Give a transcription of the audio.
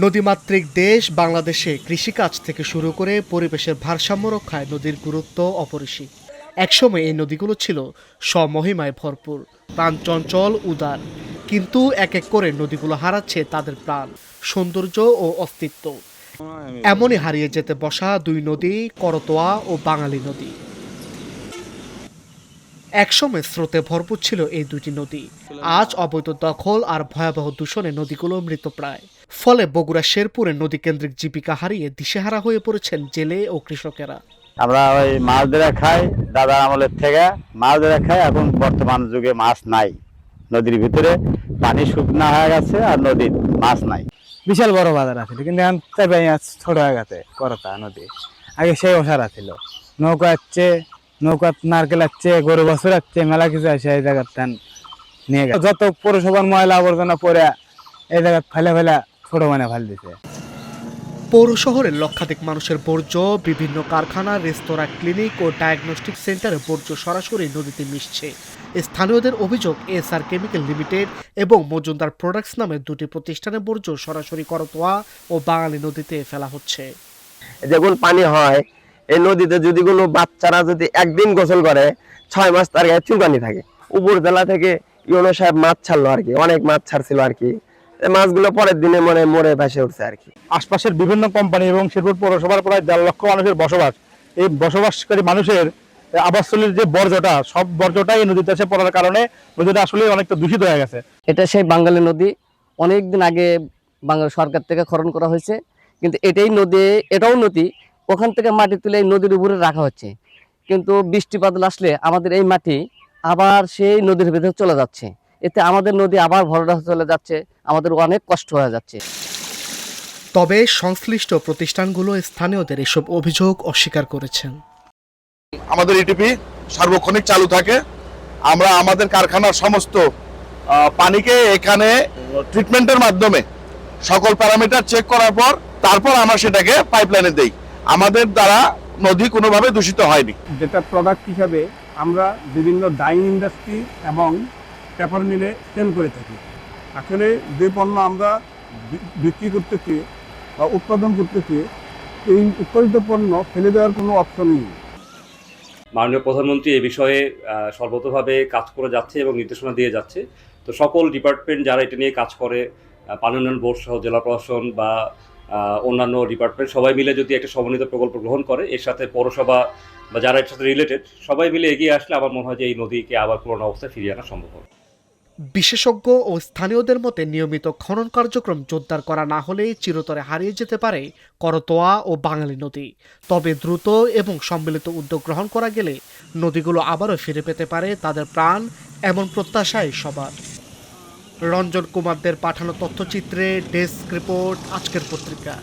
নদীমাতৃক দেশ বাংলাদেশে কৃষিকাজ থেকে শুরু করে পরিবেশের ভারসাম্য রক্ষায় নদীর গুরুত্ব অপরিসীম। একসময় এই নদীগুলো ছিল স্বমহিমায় ভরপুর, প্রাণচঞ্চল, উদার। কিন্তু এক এক করে নদীগুলো হারাচ্ছে তাদের প্রাণ, সৌন্দর্য ও অস্তিত্ব। এমনই হারিয়ে যেতে বসা দুই নদী, করতোয়া ও বাঙালি নদী। একসময় স্রোতে ভরপুর ছিল এই দুটি নদী। আজ অবৈধ দখল আর ভয়াবহ দূষণে নদীগুলো মৃতপ্রায়। ফলে বগুড়া শেরপুরে নদীকেন্দ্রিক জীবিকা হারিয়ে দিশেহারা হয়ে পড়েছেন জেলে ও কৃষকেরা। আমরা ওই মাছ ধরে খাই, দাদার আমলের থেকে মাছ ধরে খাই। এখন বর্তমান যুগে মাছ নাই, নদীর ভিতরে পানি শুকনা হয়ে গেছে আর নদীর মাছ নাই। বিশাল বড় বাজার আছে, কিন্তু এখন ছোট হয়ে গেছে করতা নদী। আগে সেই ওসারা ছিল, নৌকা আসছে, নৌকা নারকেল আসছে, গরু বছর আসছে, মেলা কিছু আসে এই জায়গার নিয়ে গেছে। যত পৌরসভার ময়লা আবর্জনা পরে এই জায়গা ফেলে ছোট মানে ফেল দিছে। পৌর শহরের লক্ষাধিক মানুষের বর্জ্য, বিভিন্ন কারখানা, রেস্তোরাঁ, ক্লিনিক ও ডায়াগনস্টিক সেন্টারে বর্জ্য সরাসরি নদীতে মিশছে। স্থানীয়দের অভিযোগ, এসআর কেমিক্যাল লিমিটেড এবং মজুমদার প্রোডাক্টস নামে দুটি প্রতিষ্ঠানের বর্জ্য সরাসরি করতোয়া ও বাঙালি নদীতে ফেলা হচ্ছে। যেগুলো পানি হয় এই নদীতে, যদি কোনো বাচ্চারা যদি একদিন গোসল করে 6 মাস তার গায়ে চুলকানি থাকে। উপরতলা থেকে ইউনো সাহেব মাছ ছাড়লো আর কি, অনেক মাছ ছাড়ছিল আর কি। মাছগুলো পরের দিনে মরে ভেসে উঠছে আর কি। আশপাশের বিভিন্ন কোম্পানি এবং শেরপুর পৌরসভার প্রায় 1.5 লক্ষ মানুষের বসবাস। এই বসবাসকারী মানুষের আবাসস্থলীর যে বর্জ্যটা, সব বর্জ্যটাই এই নদীতে এসে পড়ার কারণে নদীটা আসলে অনেকটা দূষিত হয়ে গেছে। এটা সেই বাঙালি নদী, অনেকদিন আগে বাংলা সরকার থেকে খনন করা হয়েছে, কিন্তু এটাও নদী। ওখান থেকে মাটি তুলে এই নদীর উপরে রাখা হচ্ছে, কিন্তু বৃষ্টিপাত আসলে আমাদের এই মাটি আবার সেই নদীর ভিতরে চলে যাচ্ছে। এতে আমাদের নদী আবার ভরাট চলে যাচ্ছে, আমাদের অনেক কষ্ট হয়ে যাচ্ছে। তবে সংশ্লিষ্ট প্রতিষ্ঠানগুলো স্থানীয়দের এসব অভিযোগ অস্বীকার করেছেন। আমাদের ইটিপি সার্বক্ষণিক চালু থাকে। আমরা আমাদের কারখানার সমস্ত পানিকে এখানে ট্রিটমেন্টের মাধ্যমে সকল প্যারামিটার চেক করার পর তারপর আমরা সেটাকে পাইপলাইনে দেই। আমাদের দ্বারা নদী কোনোভাবে দূষিত হয়নি। যেটা প্রোডাক্ট হিসাবে আমরা বিভিন্ন ডাইং ইন্ডাস্ট্রি এবং পেপার মিলে সেল করে থাকি। আসলে যে পণ্য আমরা বিক্রি করতেছি বা উৎপাদন করতেছি, এই উৎপাদিত পণ্য ফেলে দেওয়ার কোনো অপশন নেই। মাননীয় প্রধানমন্ত্রী এই বিষয়ে সর্বতভাবে কাজ করে যাচ্ছে এবং নির্দেশনা দিয়ে যাচ্ছে। তো সকল ডিপার্টমেন্ট যারা এটা নিয়ে কাজ করে, পানি উন্নয়ন বোর্ড সহ জেলা প্রশাসন বা অন্যান্য ডিপার্টমেন্ট সবাই মিলে যদি একটা সমন্বিত প্রকল্প গ্রহণ করে, এর সাথে পৌরসভা বা যারা এর সাথে রিলেটেড সবাই মিলে এগিয়ে আসলে আমার মনে হয় যে এই নদীকে আবার পুরোনো অবস্থায় ফিরিয়ে আনা সম্ভব হবে। বিশেষজ্ঞ ও স্থানীয়দের মতে নিয়মিত খনন কার্যক্রম জোরদার করা না হলে চিরতরে হারিয়ে যেতে পারে করতোয়া ও বাঙালি নদী। তবে দ্রুত এবং সম্মিলিত উদ্যোগ গ্রহণ করা গেলে নদীগুলো আবারও ফিরে পেতে পারে তাদের প্রাণ, এমন প্রত্যাশাই সবার। রঞ্জন কুমারদের পাঠানো তথ্যচিত্রে ডেস্ক রিপোর্ট, আজকের পত্রিকা।